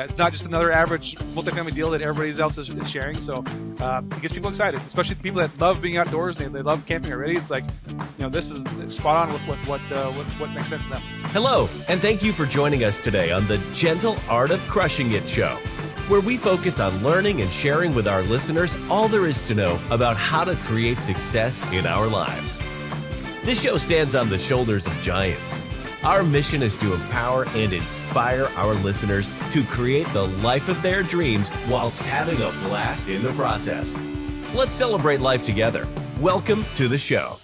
it's not just another average multifamily deal that everybody else is sharing. So it gets people excited, especially the people that love being outdoors and they love camping already. It's like, this is spot on with what makes sense to them. Hello, and thank you for joining us today on the Gentle Art of Crushing It show, where we focus on learning and sharing with our listeners all there is to know about how to create success in our lives. This show stands on the shoulders of giants. Our mission is to empower and inspire our listeners to create the life of their dreams whilst having a blast in the process. Let's celebrate life together. Welcome to the show.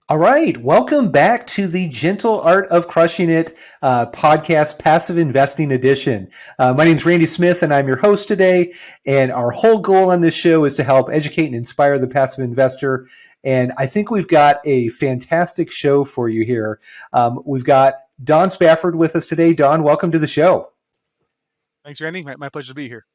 All right. Welcome back to the Gentle Art of Crushing It podcast, Passive Investing Edition. My name is Randy Smith, and I'm your host today. And our whole goal on this show is to help educate and inspire the passive investor. And I think we've got a fantastic show for you here. We've got Don Spafford with us today. Don, welcome to the show. Thanks, Randy. My pleasure to be here.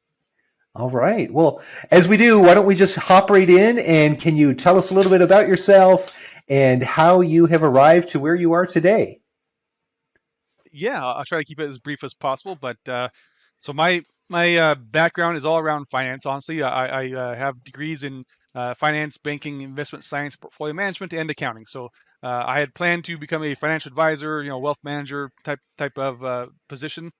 All right. Well, as we do, why don't we just hop right in, and can you tell us a little bit about yourself and how you have arrived to where you are today? Yeah, I'll try to keep it as brief as possible. But so my background is all around finance. Honestly, I have degrees in finance, banking, investment science, portfolio management, and accounting. So I had planned to become a financial advisor, wealth manager type of position.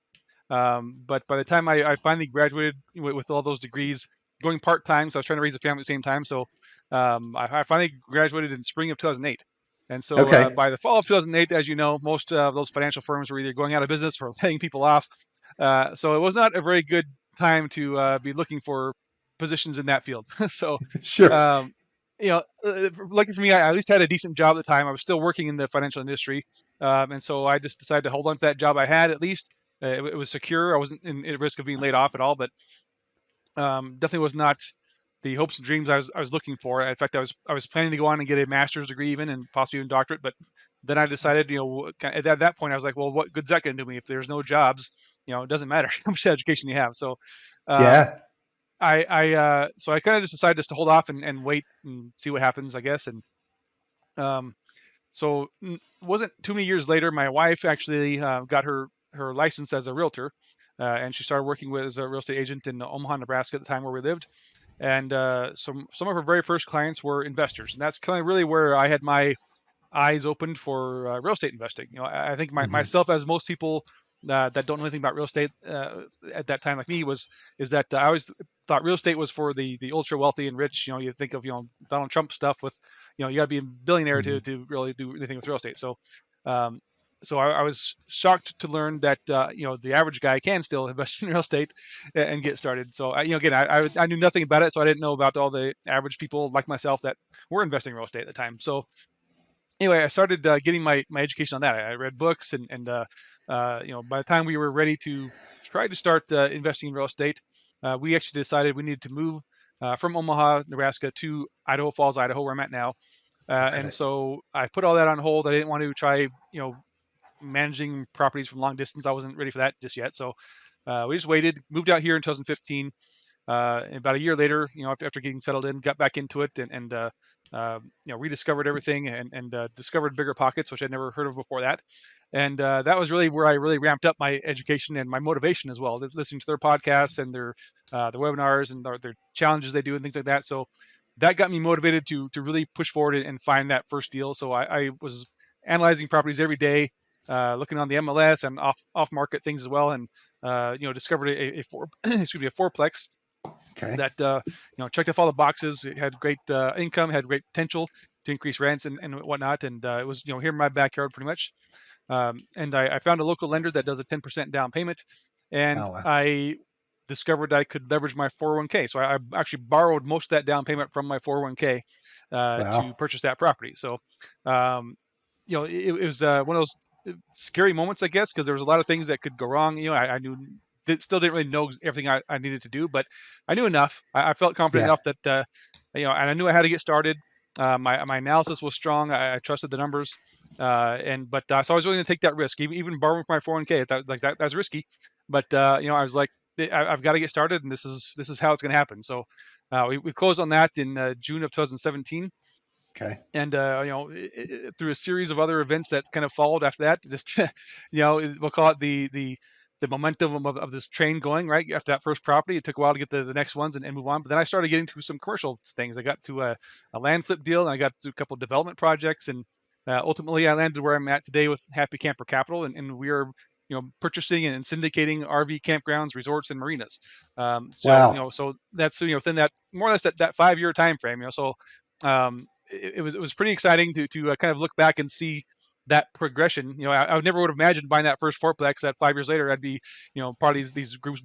But by the time I finally graduated with all those degrees, going part-time, so I was trying to raise a family at the same time. So I finally graduated in spring of 2008. And so by the fall of 2008, as you know, most of those financial firms were either going out of business or laying people off. So it was not a very good time to be looking for positions in that field. So, sure. Lucky for me, I at least had a decent job at the time. I was still working in the financial industry. And so I just decided to hold on to that job I had at least. It was secure. I wasn't at risk of being laid off at all, but definitely was not the hopes and dreams I was looking for. In fact, I was planning to go on and get a master's degree even, and possibly even doctorate. But then I decided, at that point, I was like, well, what good's that going to do me if there's no jobs? It doesn't matter how much education you have. So, yeah. So I kind of just decided just to hold off and wait and see what happens, I guess. And so wasn't too many years later, my wife actually got her license as a realtor, and she started working as a real estate agent in Omaha, Nebraska at the time where we lived. And some of her very first clients were investors, and that's kind of really where I had my eyes opened for real estate investing. I think myself, as most people that don't know anything about real estate at that time, like me, is that I always thought real estate was for the ultra wealthy and rich. You think of Donald Trump stuff with you got to be a billionaire to really do anything with real estate. So I was shocked to learn that the average guy can still invest in real estate and get started. So I knew nothing about it, so I didn't know about all the average people like myself that were investing in real estate at the time. So anyway, I started getting my education on that. I read books, and by the time we were ready to try to start investing in real estate, we actually decided we needed to move from Omaha, Nebraska, to Idaho Falls, Idaho, where I'm at now. And so I put all that on hold. I didn't want to try, managing properties from long distance. I wasn't ready for that just yet. So we just waited, moved out here in 2015. And about a year later, after getting settled in, got back into it and rediscovered everything and discovered Bigger Pockets, which I'd never heard of before that. And that was really where I really ramped up my education and my motivation as well, listening to their podcasts and their webinars and their challenges they do and things like that. So that got me motivated to really push forward and find that first deal. So I was analyzing properties every day, looking on the MLS and off market things as well, and discovered a fourplex that checked off all the boxes. It had great income, had great potential to increase rents and whatnot, and it was here in my backyard pretty much. And I found a local lender that does a 10% down payment, and I discovered I could leverage my 401k. So I actually borrowed most of that down payment from my 401k to purchase that property. So, it was one of those scary moments, I guess, because there was a lot of things that could go wrong. I still didn't really know everything I needed to do, but I knew enough. I felt confident enough that, and I knew I had to get started. My analysis was strong. I trusted the numbers. So I was willing to take that risk, even borrowing from my 401k. That's risky, but I was like, I've got to get started, and this is how it's going to happen. So we closed on that in June of 2017, Okay. And through a series of other events that kind of followed after that, just we'll call it the momentum of this train going right after that first property. It took a while to get the next ones and move on, but then I started getting to some commercial things. I got to a land flip deal, and I got to a couple of development projects, and ultimately I landed where I'm at today with Happy Camper Capital, and we are purchasing and syndicating RV campgrounds, resorts, and marinas. Wow. So that's within that more or less that 5-year time frame. It was pretty exciting to kind of look back and see that progression. I never would have imagined buying that first fourplex that 5 years later I'd be, part of these groups,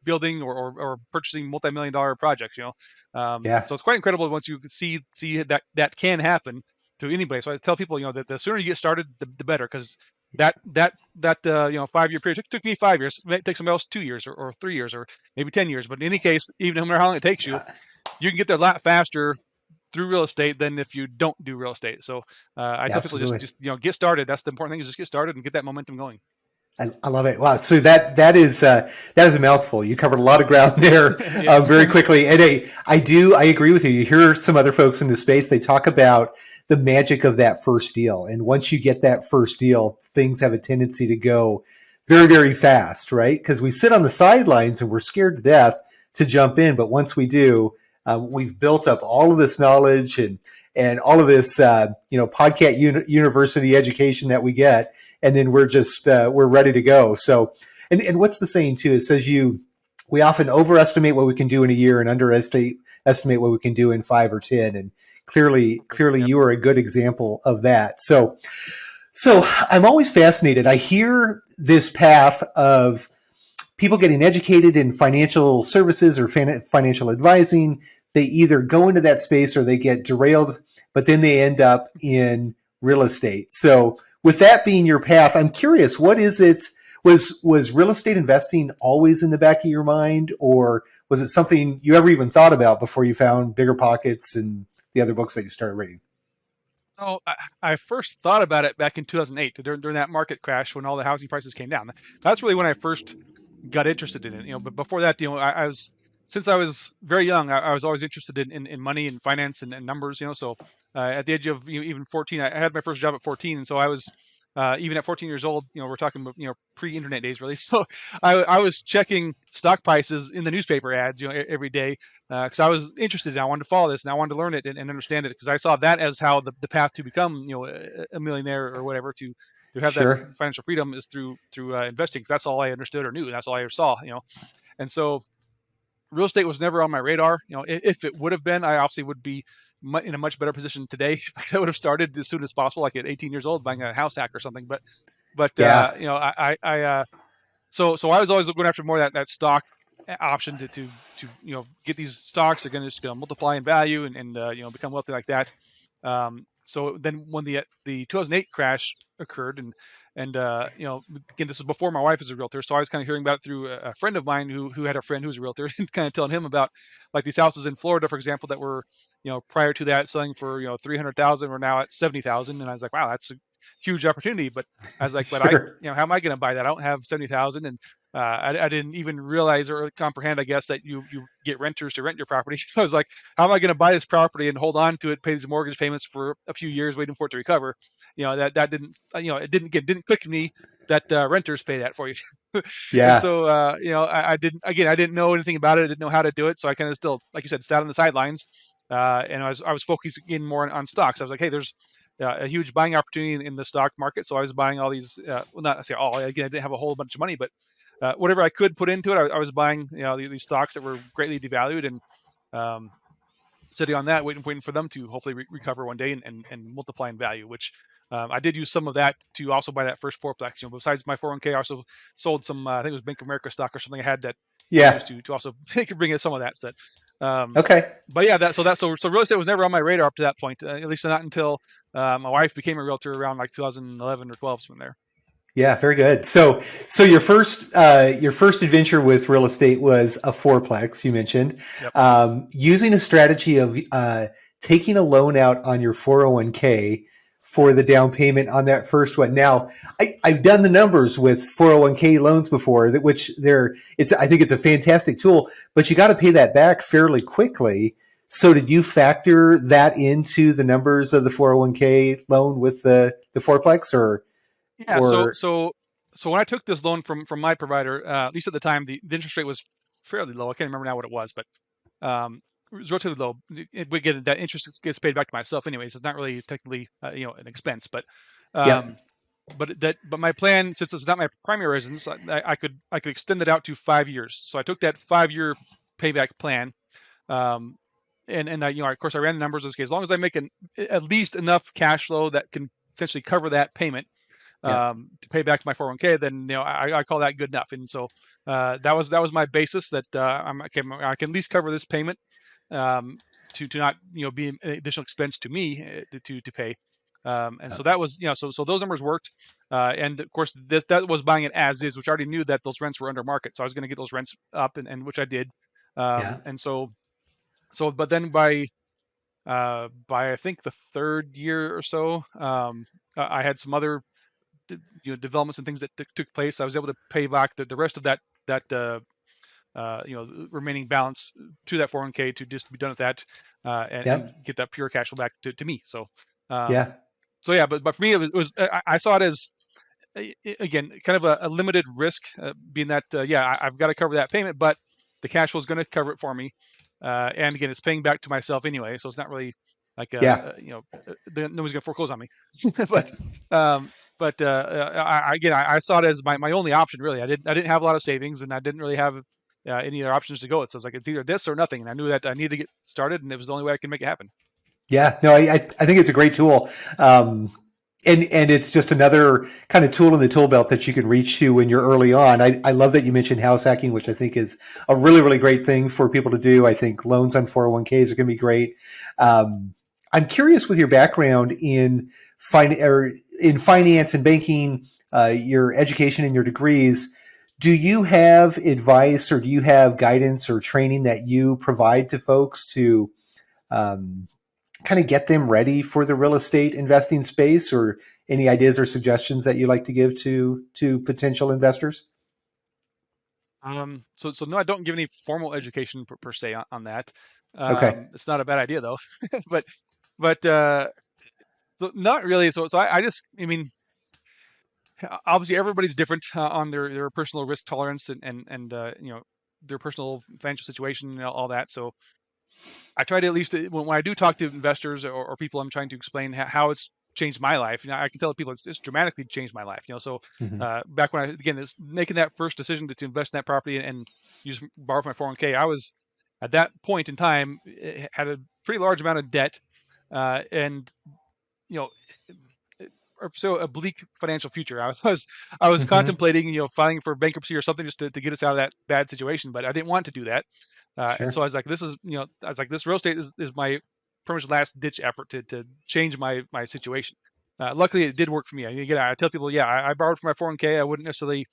building or purchasing multi-million-dollar projects. Yeah. So it's quite incredible once you see that can happen to anybody. So I tell people, that the sooner you get started, the better, because that 5-year period took me 5 years. It may take somebody else 2 years or 3 years or maybe 10 years. But in any case, even no matter how long it takes you, Yeah. you can get there a lot faster through real estate than if you don't do real estate. So I tell people Absolutely. just get started. That's the important thing, is just get started and get that momentum going. I love it. Wow. So that is a mouthful. You covered a lot of ground there Yeah. very quickly. And I agree with you. You hear some other folks in the space, they talk about the magic of that first deal. And once you get that first deal, things have a tendency to go very, very fast, right? Because we sit on the sidelines and we're scared to death to jump in. But once we do, we've built up all of this knowledge and all of this, podcast university education that we get. And then we're just, we're ready to go. So, and what's the saying too? It says we often overestimate what we can do in a year and underestimate what we can do in 5 or 10. And clearly Yep. you are a good example of that. So I'm always fascinated. I hear this path of people getting educated in financial services or financial advising. They either go into that space or they get derailed, but then they end up in real estate. So with that being your path, I'm curious, what is it? Was real estate investing always in the back of your mind, or was it something you ever even thought about before you found Bigger Pockets and the other books that you started reading? Oh, I first thought about it back in 2008 during that market crash when all the housing prices came down. That's really when I first got interested in it. But before that, I was, since I was very young, I was always interested in money and finance and numbers. So at the age of even 14, I had my first job at 14, and so I was even at 14 years old. We're talking about pre-internet days, really. So I was checking stock prices in the newspaper ads, every day, because I was interested. I wanted to follow this, and I wanted to learn it and understand it, because I saw that as how the path to become a millionaire or whatever, to have that Sure. financial freedom is through investing. 'Cause that's all I understood or knew, and that's all I ever saw. And so real estate was never on my radar. If it would have been, I obviously would be in a much better position today. I would have started as soon as possible, like at 18 years old, buying a house hack or something. But Yeah. so I was always going after more that stock option to get these stocks. They're going to just multiply in value and become wealthy like that. So then when the 2008 crash occurred, and again, this is before my wife is a realtor, so I was kind of hearing about it through a friend of mine who had a friend who was a realtor, and kind of telling him about, like, these houses in Florida, for example, that were prior to that selling for 300,000, we're now at 70,000, and I was like, wow, that's a huge opportunity. But I was like, but Sure. how am I going to buy that? I don't have 70,000, and I didn't even realize or comprehend, I guess, that you get renters to rent your property. So I was like, how am I going to buy this property and hold on to it, pay these mortgage payments for a few years, waiting for it to recover? That didn't, it didn't click to me that renters pay that for you. And Yeah. so, I didn't know anything about it. I didn't know how to do it. So I kind of still, like you said, sat on the sidelines. And I was focusing more on stocks. I was like, hey, there's a huge buying opportunity in the stock market. So I was buying all these, well, not say all, again, I didn't have a whole bunch of money, but whatever I could put into it, I was buying, these stocks that were greatly devalued, and sitting on that, waiting for them to hopefully recover one day and multiply in value, which I did use some of that to also buy that first fourplex. Besides my 401k, I also sold some, I think it was Bank of America stock or something I had that I Yeah. used to also bring in some of that. So, Okay. but yeah, so real estate was never on my radar up to that point, at least not until my wife became a realtor around like 2011 or 12. From there. Yeah, very good. So your first adventure with real estate was a fourplex, you mentioned, Yep. using a strategy of taking a loan out on your 401k for the down payment on that first one. Now, I've done the numbers with 401k loans before, I think it's a fantastic tool, but you got to pay that back fairly quickly. So did you factor that into the numbers of the 401k loan with the fourplex Yeah. or So when I took this loan from my provider, at least at the time, the interest rate was fairly low. I can't remember now what it was, but it was relatively low. We get that interest gets paid back to myself anyways. It's not really technically an expense, yep, um, but my plan, since it's not my primary residence, I could extend it out to 5 years. So I took that 5 year payback plan. Um, and of course I ran the numbers. As long as I make at least enough cash flow that can essentially cover that payment, yep, to pay back my 401k, then I call that good enough. And so that was my basis, that I can at least cover this payment, um, to not be an additional expense to me, to pay. And so yep, that was so those numbers worked. And of course that was buying it as is, which I already knew that those rents were under market, so I was going to get those rents up, and which I did. yeah, And so but then by I think the third year or so, I had some other developments and things that took place. I was able to pay back the rest of that remaining balance to that 401k, to just be done with that, and yep, get that pure cash flow back to me. So um, yeah, so yeah, but for me it was I saw it as, again, kind of a limited risk, being that I've got to cover that payment, but the cash flow is going to cover it for me, and again, it's paying back to myself anyway, so it's not really like yeah, nobody's going to foreclose on me. but um, I saw it as my only option, really. I didn't have a lot of savings, and I didn't really have any other options to go with. So it's like, it's either this or nothing, and I knew that I needed to get started, and it was the only way I could make it happen. yeah. No, I think it's a great tool. And it's just another kind of tool in the tool belt that you can reach to when you're early on. I love that you mentioned house hacking, which I think is a really, really great thing for people to do. I think loans on 401ks are going to be great. I'm curious, with your background in finance and banking, your education and your degrees, do you have advice or do you have guidance or training that you provide to folks to um, kind of get them ready for the real estate investing space, or any ideas or suggestions that you like to give to potential investors? So no, I don't give any formal education per se on that. Okay. It's not a bad idea though, but but not really. So I mean, obviously everybody's different, on their personal risk tolerance, and their personal financial situation and all that. So I try to, at least when I do talk to investors, or people, I'm trying to explain how it's changed my life. I can tell people it's dramatically changed my life. So Hmm. back when I, again, making that first decision to invest in that property and use borrow from my 401k, I was at that point in time, had a pretty large amount of debt, and you know so a bleak financial future. I was Hmm. contemplating, filing for bankruptcy or something, just to get us out of that bad situation, but I didn't want to do that. And so Sure. I was like, this real estate is my pretty much last ditch effort to change my situation. Luckily, it did work for me. Again, I tell people, yeah, I borrowed from my 401k. I wouldn't necessarily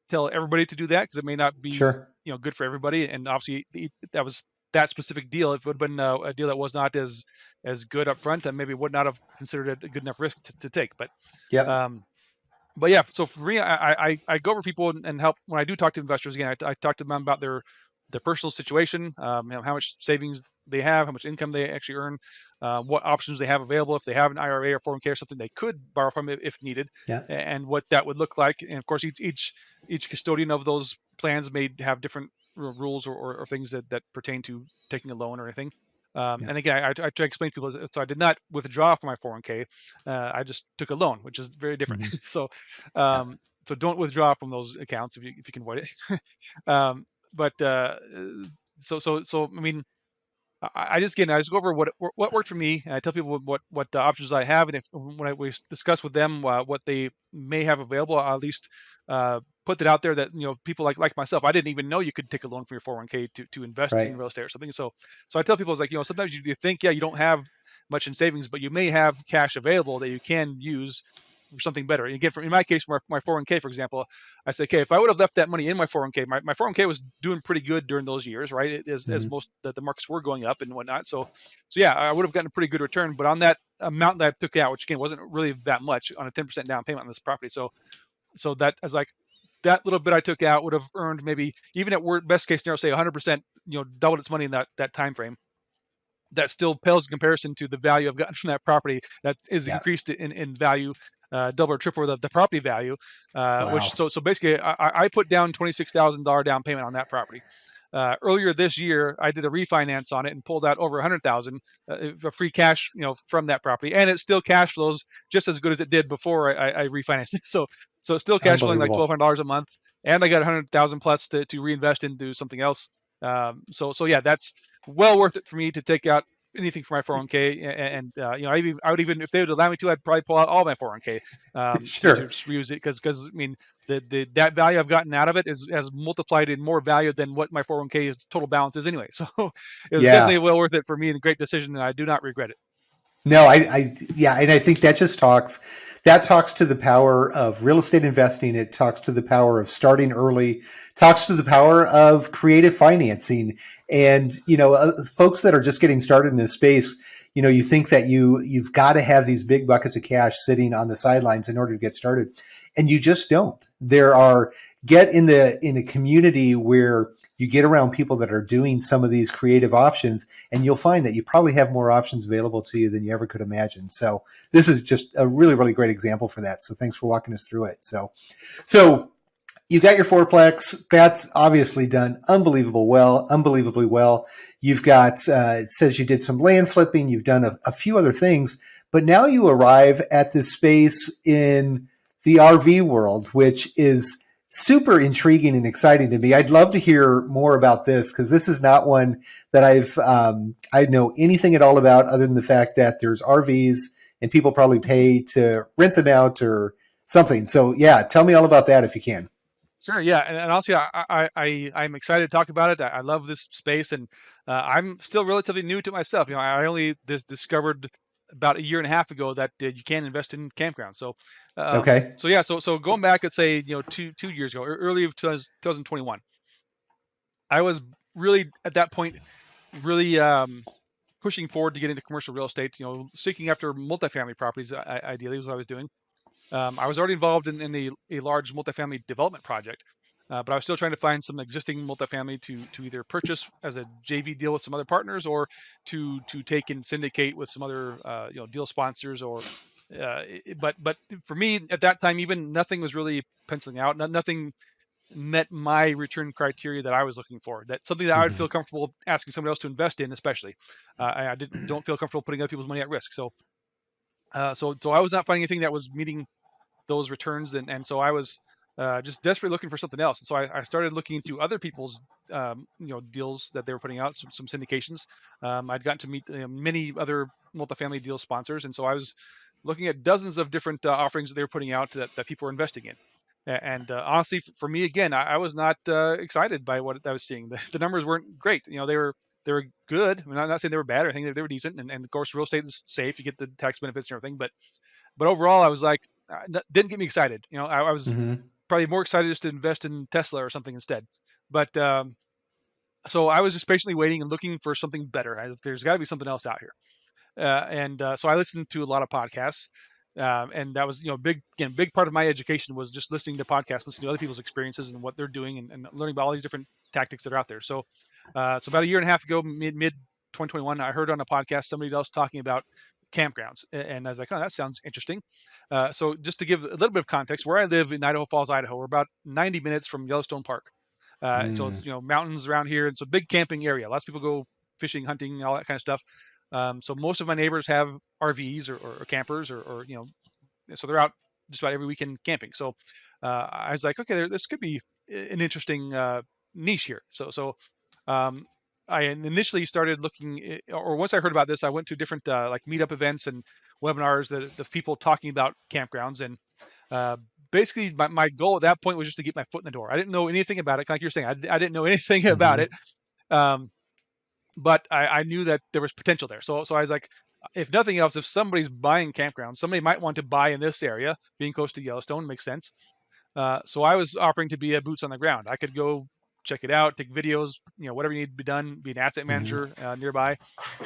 tell everybody to do that, because it may not be Sure. good for everybody. And obviously, that was that specific deal. If it would have been a deal that was not as good up front, then maybe would not have considered it a good enough risk to take. Yep. Um, but yeah, so for me, I go over people and help when I do talk to investors. Again, I talk to them about their personal situation, how much savings they have, how much income they actually earn, what options they have available, if they have an IRA or 401k or something they could borrow from if needed, Yeah. and what that would look like. And of course, each custodian of those plans may have different rules, or things that pertain to taking a loan or anything. Yeah. And again, I try to explain to people, so I did not withdraw from my 401k. I just took a loan, which is very different. Hmm. So, Yeah. so don't withdraw from those accounts if you can avoid it. But so I mean, I just go over what worked for me. And I tell people what the options I have, and if when we discuss with them what they may have available, I'll at least put that out there, that people like myself, I didn't even know you could take a loan from your 401k to invest in Right. real estate or something. So I tell people, it's like, sometimes you think, yeah, you don't have much in savings, but you may have cash available that you can use for something better. And again, in my case, my 401k, for example, I say, okay, if I would have left that money in my 401k, my 401k was doing pretty good during those years, right? As Hmm. most that the markets were going up and whatnot. So yeah, I would have gotten a pretty good return. But on that amount that I took out, which again wasn't really that much, on a 10% down payment on this property, so that I was like, that little bit I took out would have earned, maybe even at best case scenario, say 100%, doubled its money in that time frame. that still pales in comparison to the value I've gotten from that property that is Yeah. increased in value, double or triple the property value. Wow. So basically, I put down $26,000 down payment on that property. Earlier this year, I did a refinance on it and pulled out over 100,000 of free cash, from that property, and it still cash flows just as good as it did before I refinanced it. So it's still cash flowing like Unbelievable. $1,200 a month, and I got 100,000 plus to reinvest into something else. So yeah, that's well worth it for me to take out anything for my 401k, and I would even, if they would allow me to, I'd probably pull out all my 401k to Sure. just reuse it, because I mean that value I've gotten out of it has multiplied in more value than what my 401k total balance is anyway. So it was Yeah. definitely well worth it for me and a great decision, and I do not regret it. No, yeah, and I think that just talks to the power of real estate investing. It talks to the power of starting early, talks to the power of creative financing. And, folks that are just getting started in this space, you think that you've got to have these big buckets of cash sitting on the sidelines in order to get started. And you just don't. Get in a community where you get around people that are doing some of these creative options, and you'll find that you probably have more options available to you than you ever could imagine. So this is just a really, really great example for that. So thanks for walking us through it. So you got your fourplex. That's obviously done unbelievably well. You've got, it says you did some land flipping. You've done a few other things, but now you arrive at this space in the RV world, which is super intriguing and exciting to me. I'd love to hear more about this, because this is not one that I know anything at all about, other than the fact that there's RVs and people probably pay to rent them out or something. So yeah, tell me all about that if you can. Sure, yeah, and honestly, I'm excited to talk about it. I love this space, and I'm still relatively new to myself. I only discovered about a year and a half ago that you can invest in campgrounds. Okay. So yeah, so going back, let's say, 2 years ago, early of 2021, I was really at that point really pushing forward to get into commercial real estate. Seeking after multifamily properties, ideally was what I was doing. I was already involved in a large multifamily development project, but I was still trying to find some existing multifamily to either purchase as a JV deal with some other partners, or to take and syndicate with some other deal sponsors. But for me at that time, even nothing was really penciling out. Nothing met my return criteria that I was looking for. That's something that I would Mm-hmm. feel comfortable asking somebody else to invest in, especially. I don't feel comfortable putting other people's money at risk. So I was not finding anything that was meeting those returns, and so I was just desperately looking for something else. And so I started looking into other people's deals that they were putting out, some syndications. I'd gotten to meet many other multifamily deal sponsors, and so I was looking at dozens of different offerings that they were putting out that people were investing in. And honestly, for me, again, I was not excited by what I was seeing. The numbers weren't great. They were good. I'm not saying they were bad or anything. They were decent, and of course, real estate is safe. You get the tax benefits and everything, but overall, I was like, didn't get me excited. I was Mm-hmm. probably more excited just to invest in Tesla or something instead. But so I was just patiently waiting and looking for something better. There's got to be something else out here. And so I listened to a lot of podcasts, and that was big part of my education was just listening to podcasts, listening to other people's experiences and what they're doing, and learning about all these different tactics that are out there. So about a year and a half ago, mid 2021, I heard on a podcast somebody else talking about campgrounds, and I was like, oh, that sounds interesting. So just to give a little bit of context, where I live in Idaho Falls, Idaho, we're about 90 minutes from Yellowstone Park. So Mm. it's mountains around here. It's a big camping area. Lots of people go fishing, hunting, all that kind of stuff. So most of my neighbors have RVs or campers, or so they're out just about every weekend camping. So I was like, okay, this could be an interesting niche here. Um, I initially started looking, or once I heard about this, I went to different like meetup events and webinars that the people talking about campgrounds, and uh, basically my goal at that point was just to get my foot in the door. I didn't know anything about it, like you're saying. I didn't know anything about it. Mm-hmm. Um, but I knew that there was potential there. So I was like, if nothing else, if somebody's buying campgrounds, somebody might want to buy in this area. Being close to Yellowstone makes sense. So I was offering to be a boots on the ground. I could go check it out, take videos, whatever needed to be done, be an asset Mm-hmm. manager nearby,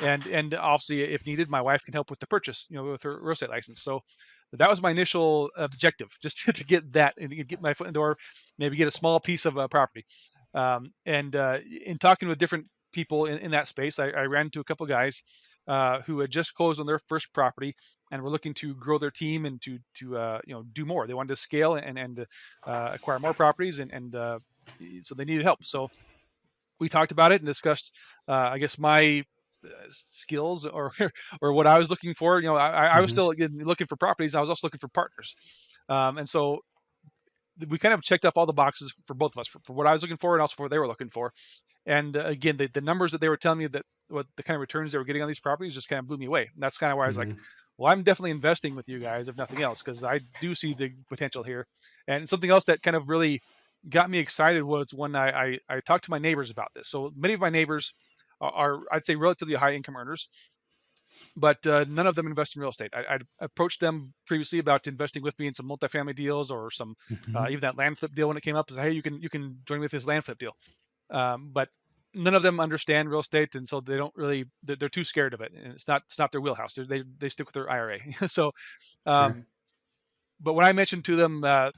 and obviously, if needed, my wife can help with the purchase, with her real estate license. So that was my initial objective, just to get that and get my foot in the door, maybe get a small piece of property. And in talking with different people in that space. I ran into a couple guys who had just closed on their first property and were looking to grow their team and to do more. They wanted to scale and acquire more properties, and so they needed help. So we talked about it and discussed, I guess, my skills or or what I was looking for. I was Mm-hmm. still looking for properties. I was also looking for partners, and so we kind of checked off all the boxes for both of us, for what I was looking for and also for what they were looking for. And again, the numbers that they were telling me, that what the kind of returns they were getting on these properties, just kind of blew me away. And that's kind of why I was like, Mm-hmm. well, I'm definitely investing with you guys, if nothing else, because I do see the potential here. And something else that kind of really got me excited was when I talked to my neighbors about this. So many of my neighbors are I'd say, relatively high income earners, but none of them invest in real estate. I'd approached them previously about investing with me in some multifamily deals or some Mm-hmm. even that land flip deal when it came up. I said, hey, you can join me with this land flip deal. But none of them understand real estate, and so they don't really. They're too scared of it, and it's not their wheelhouse. They stick with their IRA. So, Sure. um, but when I mentioned to them that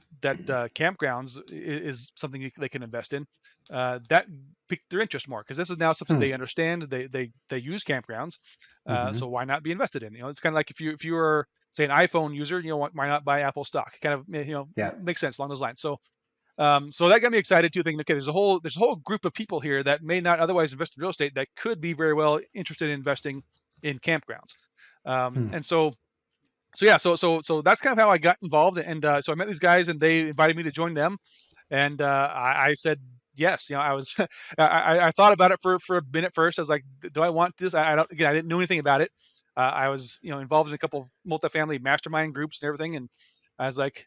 campgrounds is something they can invest in, that piqued their interest more, because this is now something Hmm. they understand. They use campgrounds, Mm-hmm. so why not be invested in? It's kind of like if you were, say, an iPhone user, why not buy Apple stock? Kind of Yeah. makes sense along those lines. So that got me excited too, thinking, okay, there's a whole group of people here that may not otherwise invest in real estate that could be very well interested in investing in campgrounds. Hmm. And so yeah, so that's kind of how I got involved, and so I met these guys, and they invited me to join them, and I said yes. I was I thought about it for a minute first. I was like, do I want this? I don't. Again, I didn't know anything about it. I was involved in a couple of multifamily mastermind groups and everything, and I was like,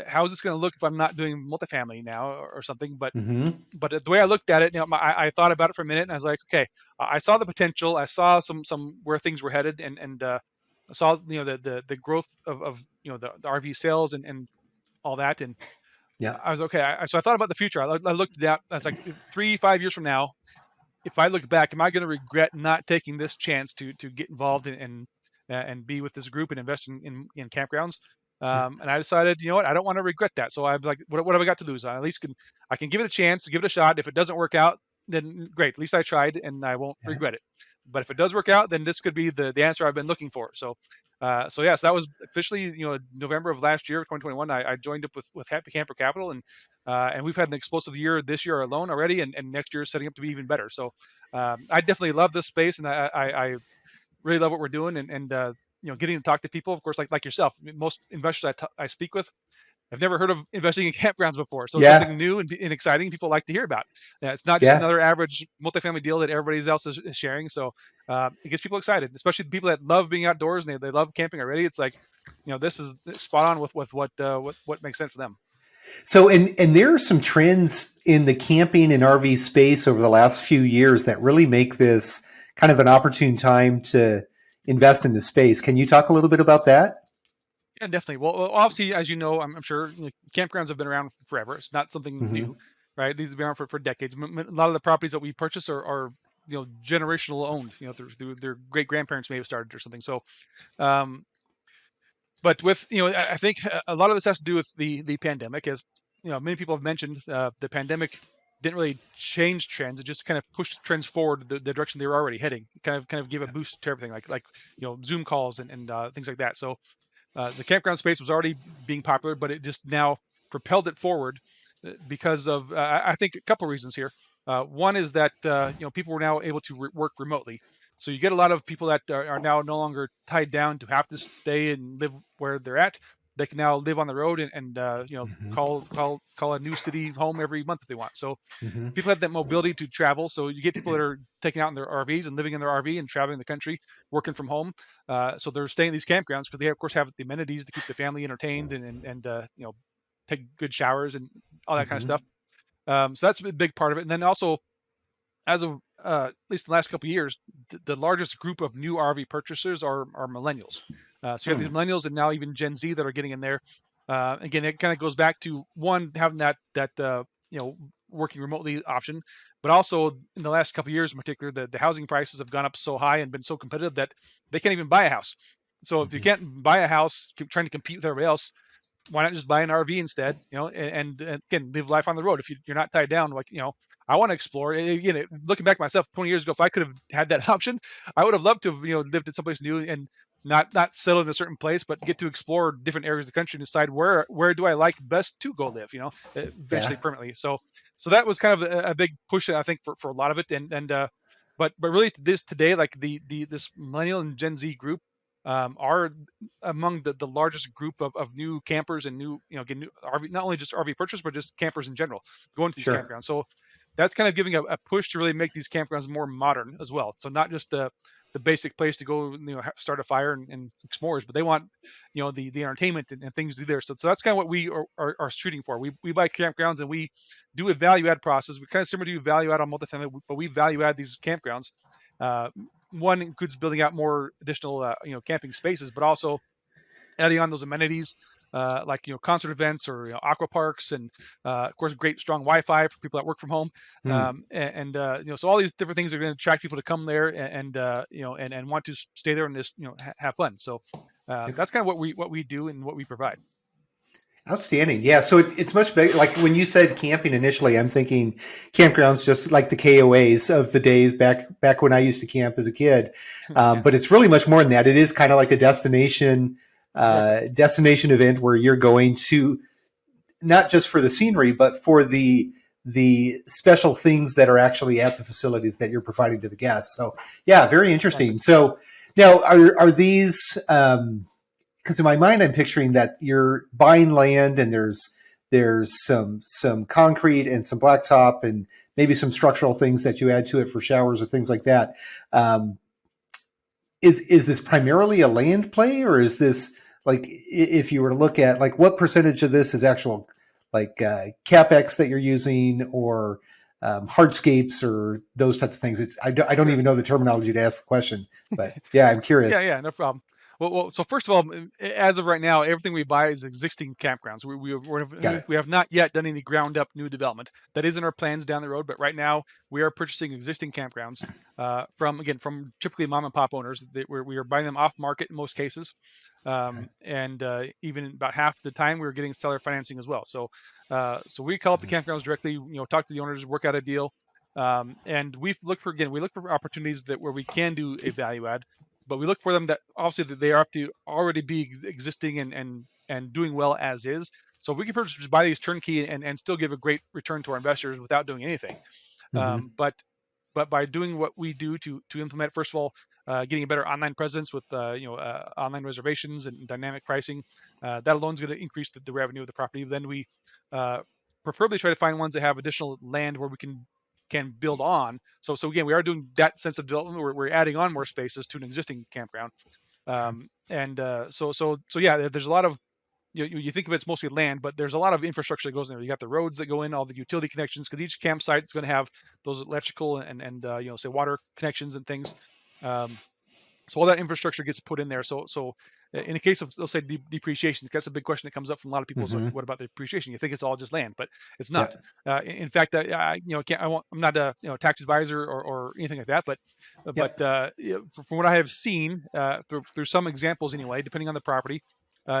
how is this going to look if I'm not doing multifamily now or something? Mm-hmm. But the way I looked at it, I thought about it for a minute, and I was like, okay, I saw the potential. I saw some where things were headed, and I saw the growth of the RV sales and all that, and Yeah. I was okay. So I thought about the future. I looked at that. I was like, 3, 5 years from now, if I look back, am I going to regret not taking this chance to get involved and be with this group and invest in campgrounds? Yeah. And I decided, you know what, I don't want to regret that. So I was like, what have I got to lose? I can give it a chance, give it a shot. If it doesn't work out, then great. At least I tried, and I won't Yeah. regret it. But if it does work out, then this could be the answer I've been looking for. So yes, that was officially November of last year, 2021. I joined up with Happy Camper Capital, and we've had an explosive year this year alone already, and next year is setting up to be even better. So I definitely love this space, and I really love what we're doing, and getting to talk to people, of course, like yourself. Most investors I speak with have never heard of investing in campgrounds before, so it's Yeah. something new and exciting. People like to hear about. It's not just Yeah. another average multifamily deal that everybody else is sharing. So it gets people excited, especially the people that love being outdoors and they love camping already. It's like, this is spot on with what makes sense for them. So, and there are some trends in the camping and RV space over the last few years that really make this kind of an opportune time to invest in the space. Can you talk a little bit about that? Yeah, definitely. Well, obviously, as you know, I'm sure campgrounds have been around forever. It's not something Mm-hmm. new, right? These have been around for decades. A lot of the properties that we purchase are generational owned. Through their great grandparents may have started or something. So, um, but with I think a lot of this has to do with the pandemic, as many people have mentioned. The pandemic didn't really change trends; it just kind of pushed trends forward the direction they were already heading. Kind of gave a boost to everything, like Zoom calls and things like that. So the campground space was already being popular, but it just now propelled it forward because of I think a couple reasons here. One is that people were now able to work remotely, so you get a lot of people that are now no longer tied down to have to stay and live where they're at. They can now live on the road and Mm-hmm. call a new city home every month if they want. So Mm-hmm. people have that mobility to travel. So you get people that are taking out in their RVs and living in their RV and traveling the country, working from home. So they're staying in these campgrounds because they, of course, have the amenities to keep the family entertained and take good showers and all that kind of Mm-hmm. stuff. So that's a big part of it. And then also, as of at least the last couple of years, the largest group of new RV purchasers are millennials. So you have these millennials and now even Gen Z that are getting in there. Again, it kind of goes back to one having that working remotely option, but also in the last couple of years in particular, the housing prices have gone up so high and been so competitive that they can't even buy a house. So if you Mm-hmm. can't buy a house, trying to compete with everybody else, why not just buy an RV instead? And again, live life on the road. If you're not tied down, like, I want to explore. Again, looking back myself 20 years ago, if I could have had that option, I would have loved to have, lived in someplace new and not settle in a certain place, but get to explore different areas of the country and decide where do I like best to go live, eventually Yeah. permanently. So that was kind of a big push, I think, for a lot of it. But really today, like this millennial and Gen Z group are among the largest group of new campers and new, again, new RV, not only just RV purchase, but just campers in general going to these Sure. campgrounds. So that's kind of giving a push to really make these campgrounds more modern as well. So not just the basic place to go, start a fire and s'mores, but they want, the entertainment and things to do there. So that's kind of what we are shooting for. We buy campgrounds and we do a value add process. We kind of similar to value add on multifamily, but we value add these campgrounds. One includes building out more additional, camping spaces, but also adding on those amenities, like, concert events or, aqua parks, and of course, great strong Wi-Fi for people that work from home. Hmm. So all these different things are going to attract people to come there and want to stay there and just, have fun. So that's kind of what we do and what we provide. Outstanding. Yeah. So it's much better. Like when you said camping initially, I'm thinking campgrounds just like the KOAs of the days back when I used to camp as a kid. Yeah. But it's really much more than that. It is kind of like a destination event where you're going to not just for the scenery, but for the special things that are actually at the facilities that you're providing to the guests. So yeah, very interesting. So now are these, because in my mind, I'm picturing that you're buying land and there's some concrete and some blacktop and maybe some structural things that you add to it for showers or things like that. Is this primarily a land play, or is this, like, if you were to look at, like, what percentage of this is actual, like, CapEx that you're using, or hardscapes or those types of things? I don't even know the terminology to ask the question, but yeah, I'm curious. Yeah, no problem. Well, so first of all, as of right now, everything we buy is existing campgrounds. We have not yet done any ground up new development. That is in our plans down the road, but right now we are purchasing existing campgrounds from typically mom and pop owners. We are buying them off market in most cases, and even about half the time we were getting seller financing as well. So we call up the campgrounds directly, talk to the owners, work out a deal, and we look for opportunities where we can do a value add. But we look for them that obviously that they are up to already be existing and doing well as is. So we can just buy these turnkey and still give a great return to our investors without doing anything. Mm-hmm. But by doing what we do to implement, first of all, getting a better online presence with online reservations and dynamic pricing, that alone is going to increase the revenue of the property. Then we preferably try to find ones that have additional land where we can build on. So again, we are doing that sense of development. We're adding on more spaces to an existing campground. So yeah, there's a lot of, you think of it's mostly land, but there's a lot of infrastructure that goes in there. You got the roads that go in, all the utility connections, because each campsite is going to have those electrical and say water connections and things. So all that infrastructure gets put in there. So in the case of, let's say, depreciation, that's a big question that comes up from a lot of people. Mm-hmm. So what about the depreciation? You think it's all just land, but it's not. Yeah. In fact, I'm not a tax advisor or anything like that, but from what I have seen through some examples anyway, depending on the property,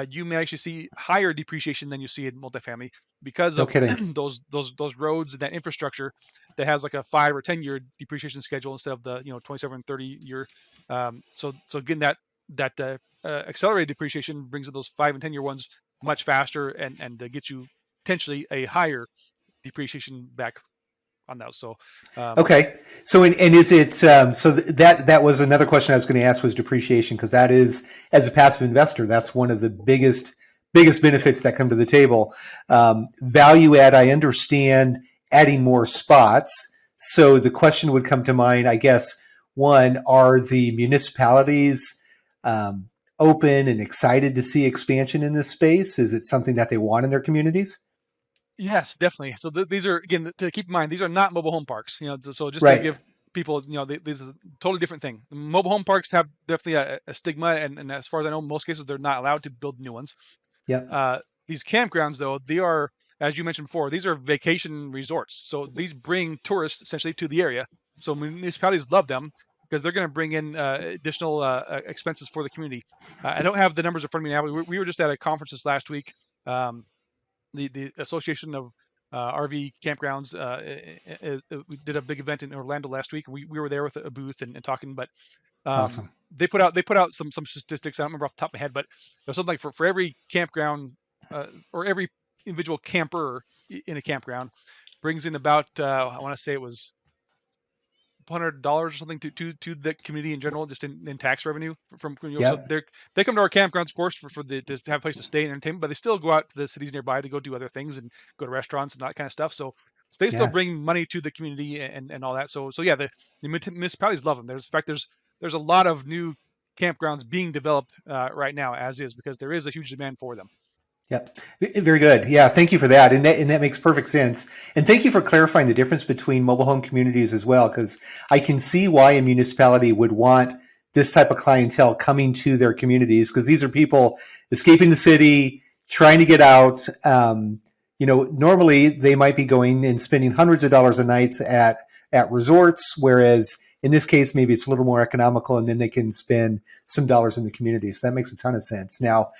you may actually see higher depreciation than you see in multifamily because of those roads and that infrastructure that has like a 5 or 10 year depreciation schedule instead of the 27 30 year. So again, that accelerated depreciation brings those 5 and 10 year ones much faster and gets you potentially a higher depreciation back on those. So okay. So and is it so that was another question I was going to ask, was depreciation, because that is, as a passive investor, that's one of the biggest benefits that come to the table. Value add, I understand adding more spots. So the question would come to mind, I guess, one, are the municipalities open and excited to see expansion in this space? Is it something that they want in their communities? Yes, definitely. So these are, again, to keep in mind, these are not mobile home parks. So just right. to give people, this is a totally different thing. Mobile home parks have definitely a stigma, and as far as I know, in most cases they're not allowed to build new ones. Yeah. These campgrounds, though, they are, as you mentioned before, these are vacation resorts. So these bring tourists essentially to the area. So municipalities love them because they're going to bring in additional expenses for the community. I don't have the numbers in front of me now. We were just at a conference this last week The Association of RV Campgrounds we did a big event in Orlando last week. We were there with a booth and talking, but Awesome. they put out some statistics. I don't remember off the top of my head, but it was something like for every campground or every individual camper in a campground brings in about I want to say it was $100 or something to the community in general, just in tax revenue from so Yep. they come to our campgrounds, of course, for to have a place to stay and entertainment, but they still go out to the cities nearby to go do other things and go to restaurants and that kind of stuff. So they still Yeah. bring money to the community and all that. So yeah, the municipalities love them. There's a lot of new campgrounds being developed right now as is, because there is a huge demand for them. Yep. Very good. Yeah. Thank you for that. And that makes perfect sense. And thank you for clarifying the difference between mobile home communities as well, because I can see why a municipality would want this type of clientele coming to their communities, because these are people escaping the city, trying to get out. Normally they might be going and spending hundreds of dollars a night at resorts, whereas in this case, maybe it's a little more economical, and then they can spend some dollars in the community. So that makes a ton of sense. Now,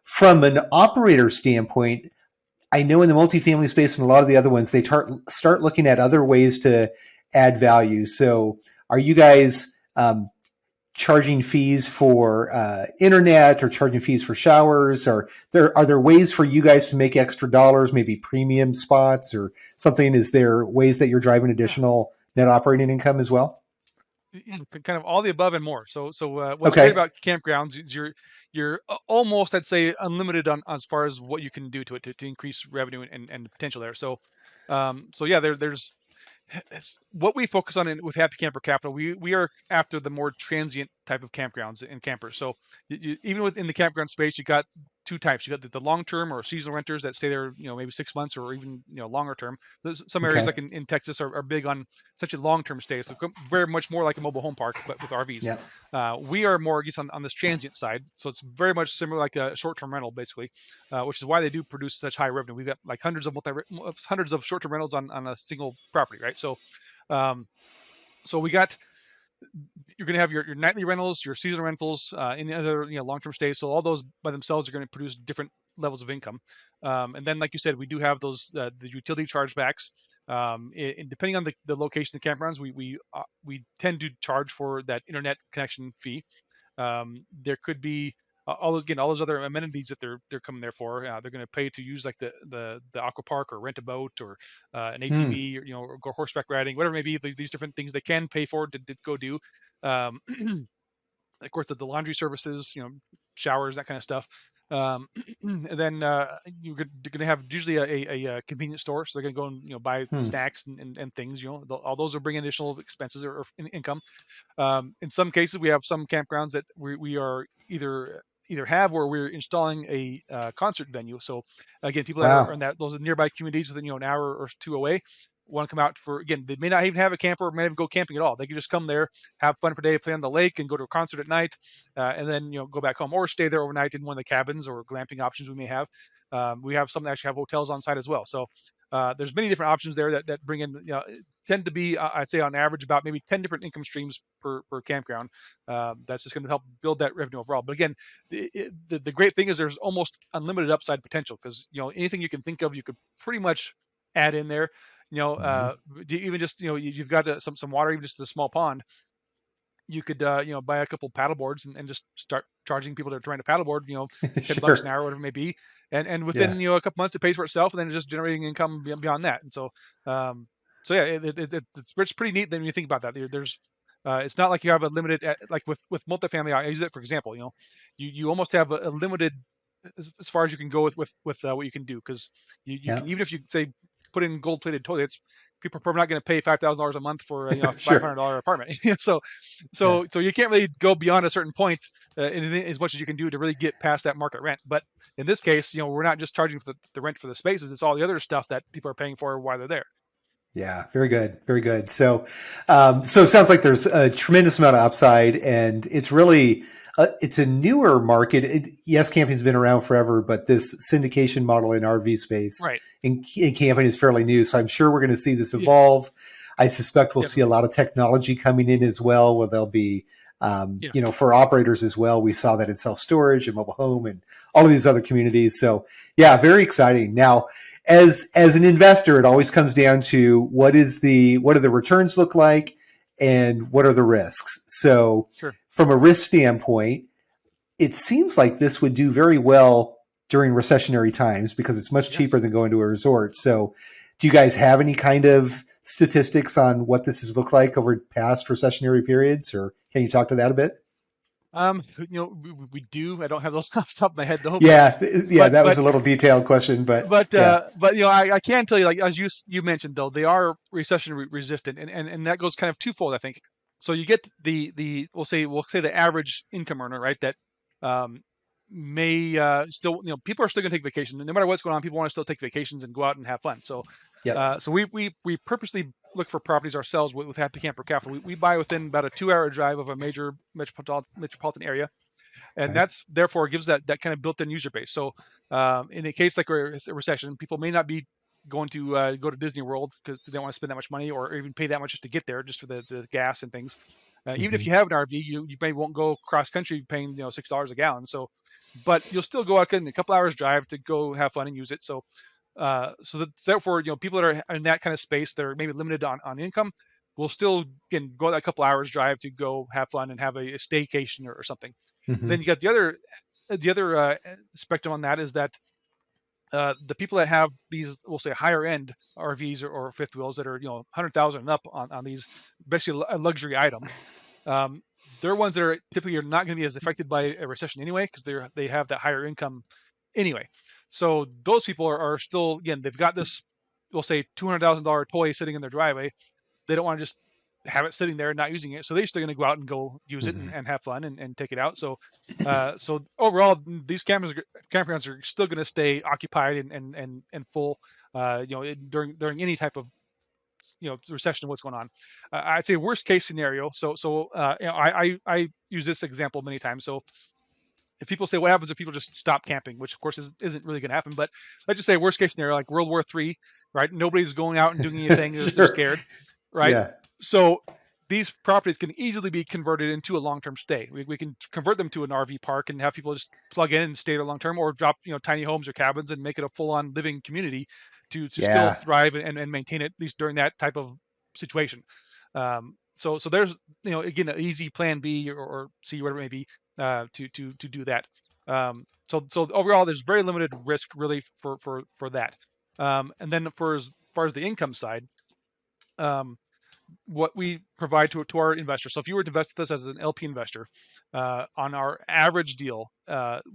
from an operator standpoint, I know in the multifamily space and a lot of the other ones, they start looking at other ways to add value. So are you guys charging fees for internet, or charging fees for showers? Or are there ways for you guys to make extra dollars, maybe premium spots or something? Is there ways that you're driving additional net operating income as well? Kind of all the above and more. So what's great about campgrounds is you're almost, I'd say, unlimited on as far as what you can do to it to increase revenue and the potential there. So yeah, there's what we focus on with Happy Camper Capital. We are after the more transient type of campgrounds and campers. So even within the campground space, you got two types. You got the long-term or seasonal renters that stay there, maybe 6 months or even longer term. Some areas like in Texas are big on such a long-term stay, so very much more like a mobile home park, but with RVs. Yeah. We are more on this transient side, so it's very much similar like a short-term rental, basically, which is why they do produce such high revenue. We've got like hundreds of short-term rentals on a single property, right? So, we got. You're going to have your nightly rentals, your seasonal rentals, any other long-term stays. So all those by themselves are going to produce different levels of income. And then, like you said, we do have those the utility chargebacks. Depending on the location of the campgrounds, we tend to charge for that internet connection fee. There could be all those other amenities that they're coming there for. They're going to pay to use like the aqua park or rent a boat or an ATV or go horseback riding, whatever it may be. These different things they can pay for to go do. Of course, the laundry services, showers, that kind of stuff. And then you're going to have usually a convenience store, so they're going to go and buy snacks and things. All those are bringing additional expenses or income. In some cases, we have some campgrounds that we are either have or we're installing a concert venue. So again, people that are in those nearby communities within an hour or two away want to come out for, again, they may not even have a camper or may not even go camping at all. They can just come there, have fun for a day, play on the lake, and go to a concert at night, and then go back home or stay there overnight in one of the cabins or glamping options we may have. We have some that actually have hotels on site as well. So there's many different options there that bring in, tend to be, I'd say on average, about maybe 10 different income streams per campground. That's just going to help build that revenue overall. But again, the great thing is there's almost unlimited upside potential, because anything you can think of, you could pretty much add in there. Even just you've got some water, even just a small pond. You could buy a couple paddle boards and just start charging people that are trying to paddleboard, $10 an hour, whatever it may be, and within a couple months it pays for itself, and then it's just generating income beyond that. And so yeah, it's pretty neat. Then when you think about that, there's it's not like you have a limited, like with multifamily. I use it for example. You almost have a limited as far as you can go with what you can do, because you can, even if you say put in gold-plated toilets, people are probably not going to pay $5,000 a month for a $500 apartment. So you can't really go beyond a certain point as much as you can do to really get past that market rent. But in this case, we're not just charging for the rent for the spaces; it's all the other stuff that people are paying for while they're there. Yeah, very good, very good. So it sounds like there's a tremendous amount of upside, and it's really it's a newer market. Yes, camping's been around forever, but this syndication model in RV space, right, in camping is fairly new. So I'm sure we're going to see this evolve. I suspect we'll see a lot of technology coming in as well, where there'll be Yeah. For operators as well. We saw that in self-storage and mobile home and all of these other communities. So yeah, very exciting. Now, as an investor, it always comes down to what do the returns look like and what are the risks. So Sure. from a risk standpoint, it seems like this would do very well during recessionary times because it's much cheaper Yes. than going to a resort. So do you guys have any kind of statistics on what this has looked like over past recessionary periods, or can you talk to that a bit? We do. I don't have those off the top of my head though, Yeah, but that was but a little detailed question, but but yeah. I can tell you, like as you mentioned though, they are recession resistant, and that goes kind of twofold, I think. So you get the we'll say the average income earner, right? That um, may still, people are still going to take vacation no matter what's going on. People want to still take vacations and go out and have fun. So Yep. so we purposely look for properties ourselves with Happy Camper Capital. We buy within about a 2-hour drive of a major metropolitan area, and Okay. that's therefore gives that kind of built-in user base. So in a case like a recession, people may not be going to go to Disney World because they don't want to spend that much money or even pay that much just to get there, just for the gas and things. Even if Mm-hmm. you have an RV, you maybe won't go cross country paying $6 a gallon. So, but you'll still go out in a couple hours drive to go have fun and use it. So therefore, people that are in that kind of space that are maybe limited on income will still again go that couple hours drive to go have fun and have a staycation or something. Mm-hmm. Then you got the other spectrum on that is that the people that have these, we'll say, higher end RVs or fifth wheels that are 100,000 and up on these, basically a luxury item. Um, they're ones that are typically are not going to be as affected by a recession anyway because they have that higher income anyway. So those people are still, again, they've got this, we'll say, $200,000 toy sitting in their driveway. They don't want to just have it sitting there and not using it. So they're still going to go out and go use it Mm-hmm. and have fun and take it out. So overall, these campgrounds are still going to stay occupied and full, during any type of recession. What's going on? I'd say worst case scenario. I use this example many times. So if people say what happens if people just stop camping, which of course isn't really going to happen, but let's just say worst case scenario, like World War III, right? Nobody's going out and doing anything. They're Sure. scared, right? Yeah. So these properties can easily be converted into a long-term stay. We can convert them to an RV park and have people just plug in and stay there long-term, or drop tiny homes or cabins and make it a full-on living community to still Yeah. thrive and maintain it, at least during that type of situation. So there's again an easy plan B or C, whatever it may be, to do that. So overall, there's very limited risk really for that. And then for as far as the income side, um, what we provide to our investors. So if you were to invest with us as an LP investor, on our average deal,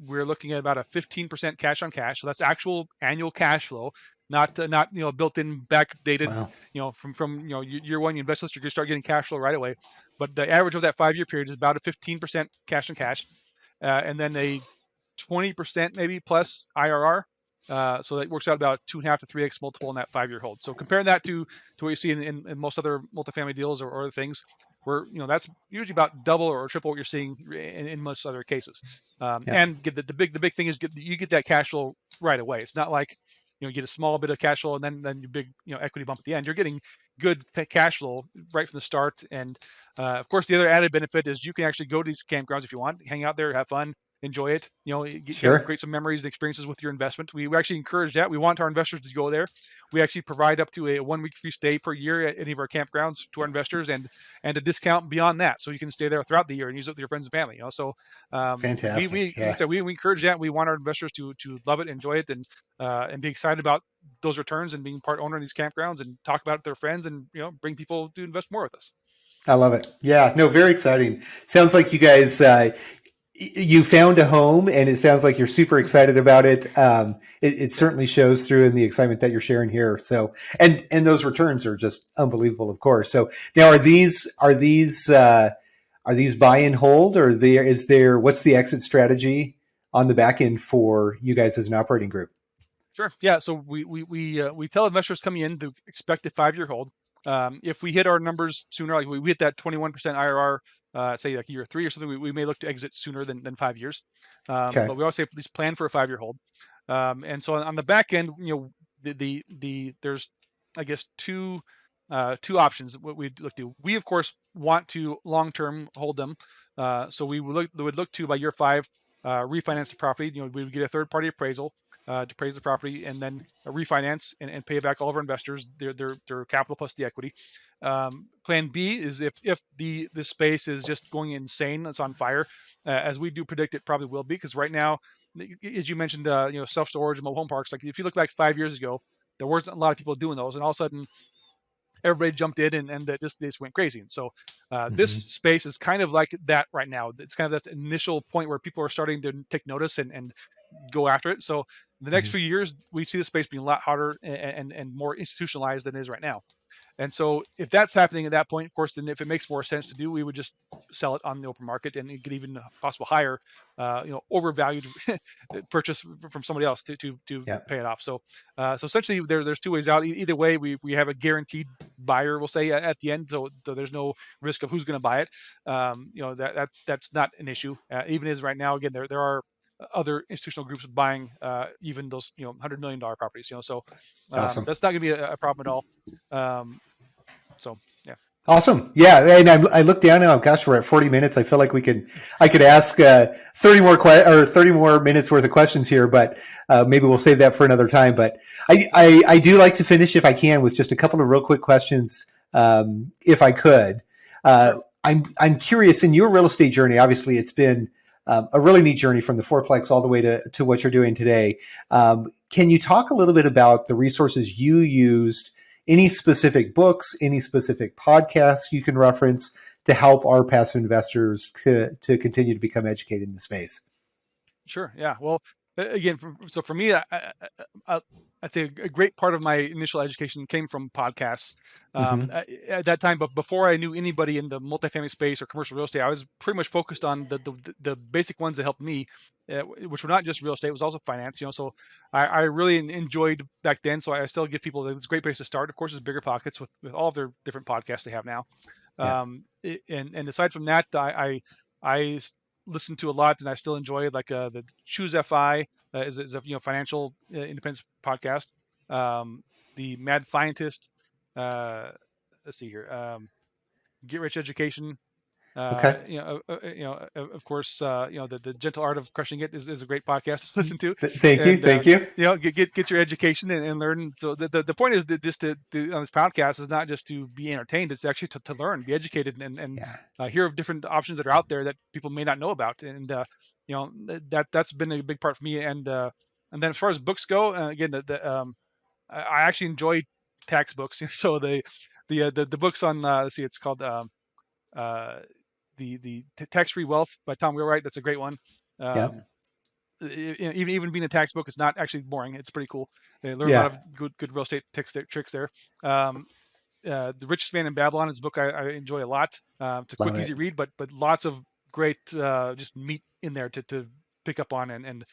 we're looking at about a 15% cash on cash. So that's actual annual cash flow, not built-in backdated, Wow. from year one you invest this, you're going to start getting cash flow right away. But the average of that 5-year period is about a 15% cash on cash, and then a 20% maybe plus IRR. So that works out about 2.5 to 3x multiple in that 5-year hold. So comparing that to what you see in most other multifamily deals or other things, where that's usually about double or triple what you're seeing in most other cases. Yep. And get the big thing is you get that cash flow right away. It's not like you get a small bit of cash flow and then your big equity bump at the end. You're getting good cash flow right from the start. And of course, the other added benefit is you can actually go to these campgrounds if you want, hang out there, have fun, enjoy it, Sure. create some memories and experiences with your investment. We actually encourage that. We want our investors to go there. We actually provide up to a 1-week free stay per year at any of our campgrounds to our investors, and a discount beyond that, so you can stay there throughout the year and use it with your friends and family. So Fantastic. like I Yeah. said, we encourage that. We want our investors to love it, enjoy it, and be excited about those returns and being part owner in these campgrounds and talk about it to their friends, and bring people to invest more with us. I love it. Yeah. No, very exciting. Sounds like you guys, you found a home, and it sounds like you're super excited about it. It Yeah, certainly shows through in the excitement that you're sharing here. So, and those returns are just unbelievable, of course. So now, are these buy and hold, or what's the exit strategy on the back end for you guys as an operating group? sure. Yeah. So we tell investors coming in to expect a 5-year hold. If we hit our numbers sooner, like we hit that 21% IRR, say like year 3 or something, we may look to exit sooner than 5 years. Okay. But we always say please plan for a 5-year hold. And so on the back end, there's, I guess, two options. What we look to, we of course want to long term hold them, So we would look to by year 5 refinance the property. We would get a third party appraisal to appraise the property, and then refinance and pay back all of our investors their capital plus the equity. Plan B is if the space is just going insane, it's on fire, as we do predict it probably will be, because right now, as you mentioned, self storage and mobile home parks. Like if you look back 5 years ago, there wasn't a lot of people doing those, and all of a sudden everybody jumped in and that just went crazy. And so this Hmm. space is kind of like that right now. It's kind of that initial point where people are starting to take notice and go after it. So the next Hmm. few years, we see the space being a lot harder and more institutionalized than it is right now. And so if that's happening at that point, of course, then if it makes more sense to do, we would just sell it on the open market and get even a possible higher, overvalued purchase from somebody else to Yeah. pay it off. So essentially, there's two ways out. Either way, we have a guaranteed buyer, we'll say at the end, so there's no risk of who's going to buy it. That's not an issue. Even as right now, again, there are other institutional groups buying even those $100 million properties. So Awesome. that's not going to be a problem at all. Um, so yeah, Awesome. Yeah. And I look down now, gosh, we're at 40 minutes. I feel like I could ask 30 more or 30 more minutes worth of questions here, but maybe we'll save that for another time. But I do like to finish, if I can, with just a couple of real quick questions, if I could. sure. I'm curious, in your real estate journey, obviously it's been a really neat journey from the fourplex all the way to what you're doing today. Can you talk a little bit about the resources you used, any specific books, any specific podcasts you can reference to help our passive investors to continue to become educated in the space? Sure. Yeah. Well, again, so for me, I'd say a great part of my initial education came from podcasts. Mm-hmm. At that time, but before I knew anybody in the multifamily space or commercial real estate, I was pretty much focused on the basic ones that helped me, which were not just real estate, it was also finance. So I really enjoyed back then. So I still give people that it's a great place to start. Of course, it's Bigger Pockets with all of their different podcasts they have now. Yeah. And aside from that, I listen to a lot, and I still enjoy it. Like the Choose FI is a financial independence podcast. The Mad Scientist. Uh, let's see here. Get Rich Education. Okay. Of course, the Gentle Art of Crushing It is a great podcast to listen to, Thank you. and Thank you. get your education and learn. So the point is that just on this podcast is not just to be entertained; it's actually to learn, be educated, and Yeah. hear of different options that are out there that people may not know about. And that's been a big part for me. And then as far as books go, again, I actually enjoy tax books. So the books on let's see, it's called uh, the Tax-Free Wealth by Tom Wheelwright. That's a great one. Yeah. Even being a tax book is not actually boring. It's pretty cool. They learn a lot Yeah. of good real estate tricks there. Um, the Richest Man in Babylon is a book I enjoy a lot. It's a Love quick, it. easy read, but lots of great just meat in there to pick up on and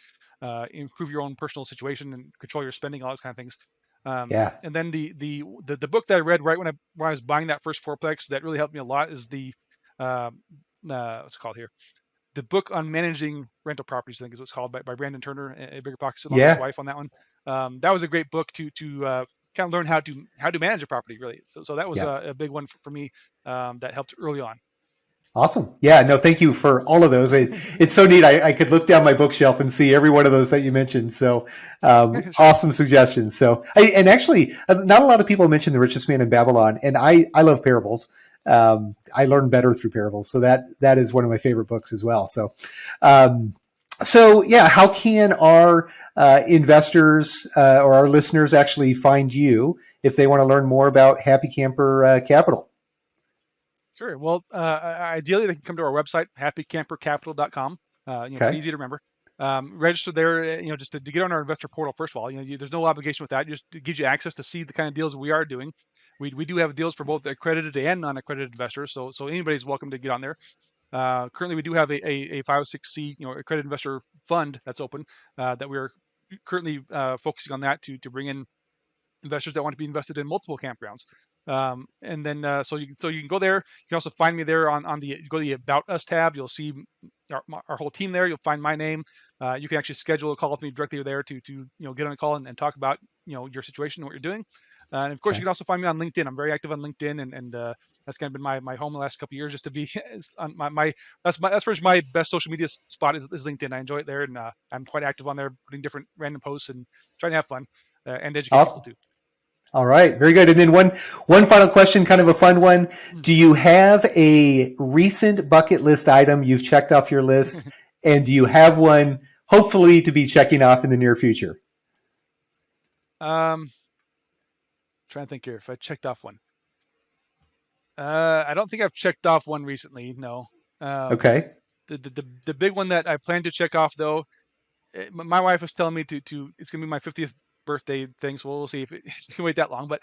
improve your own personal situation and control your spending, all those kind of things. Yeah. And then the book that I read right when I was buying that first fourplex that really helped me a lot is the uh, what's it called here, the book on managing rental properties. I think is what it's called by Brandon Turner, a Bigger Pockets, along with his Yeah. wife on that one. That was a great book to kind of learn how to manage a property really. So that was Yeah. a big one for me that helped early on. Awesome. Yeah, no, thank you for all of those. It's so neat. I could look down my bookshelf and see every one of those that you mentioned. So Sure. awesome suggestions. So, and actually, not a lot of people mention The Richest Man in Babylon, and I love parables. I learn better through parables. So that is one of my favorite books as well. Um, so yeah, how can our investors or our listeners actually find you if they want to learn more about Happy Camper Capital? Sure. Well, ideally they can come to our website, happycampercapital.com. Pretty Okay. easy to remember. Register there, just to get on our investor portal. First of all, there's no obligation with that. Just it gives you access to see the kind of deals we are doing. We do have deals for both accredited and non-accredited investors, so anybody's welcome to get on there. Currently, we do have a 506c, accredited investor fund that's open that we are currently focusing on that to bring in investors that want to be invested in multiple campgrounds. And then so you can go there. You can also find me there on the go to the About Us tab. You'll see our whole team there. You'll find my name. You can actually schedule a call with me directly there to get on a call and talk about your situation and what you're doing. And of course, Okay. you can also find me on LinkedIn. I'm very active on LinkedIn, and that's kind of been my home the last couple of years, just to be on that's pretty much my best social media spot is LinkedIn. I enjoy it there, and I'm quite active on there, putting different random posts and trying to have fun and educate people Awesome. too. All right, very good. And then one final question, kind of a fun one. Do you have a recent bucket list item you've checked off your list, and do you have one hopefully to be checking off in the near future? Trying to think here if I checked off one. I don't think I've checked off one recently. No. Okay. The big one that I plan to check off though, my wife was telling me to it's gonna be my 50th birthday thing, so we'll see if it can wait that long. But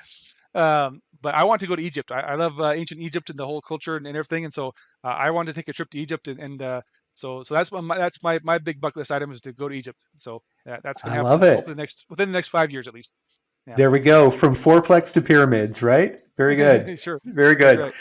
I want to go to Egypt. I love ancient Egypt and the whole culture and everything, and so I want to take a trip to Egypt, and so that's my big bucket list item is to go to Egypt. So that's gonna I happen love it. hopefully within the next 5 years at least. Yeah. There we go. From fourplex to pyramids, right? Very good. Sure. Very good. Right.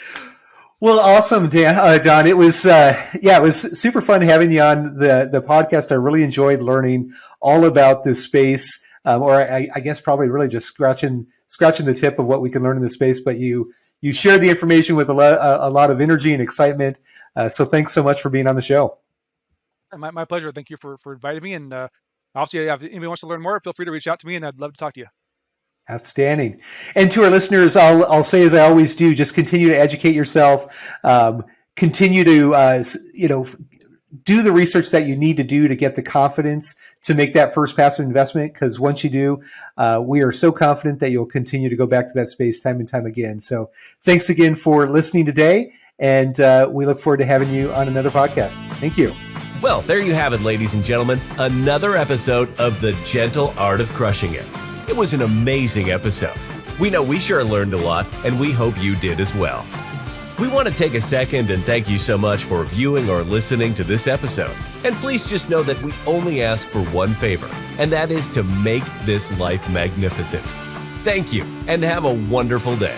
Well, awesome, Don. It was, it was super fun having you on the podcast. I really enjoyed learning all about this space, or I guess probably really just scratching the tip of what we can learn in this space. But you shared the information with a lot of energy and excitement. So thanks so much for being on the show. My pleasure. Thank you for inviting me. And obviously, if anybody wants to learn more, feel free to reach out to me, and I'd love to talk to you. Outstanding. And to our listeners, I'll say as I always do, just continue to educate yourself. Continue to do the research that you need to do to get the confidence to make that first passive investment. Because once you do, we are so confident that you'll continue to go back to that space time and time again. So thanks again for listening today, and we look forward to having you on another podcast. Thank you. Well, there you have it, ladies and gentlemen, another episode of The Gentle Art of Crushing It. It was an amazing episode. We know we sure learned a lot, and we hope you did as well. We want to take a second and thank you so much for viewing or listening to this episode. And please just know that we only ask for one favor, and that is to make this life magnificent. Thank you, and have a wonderful day.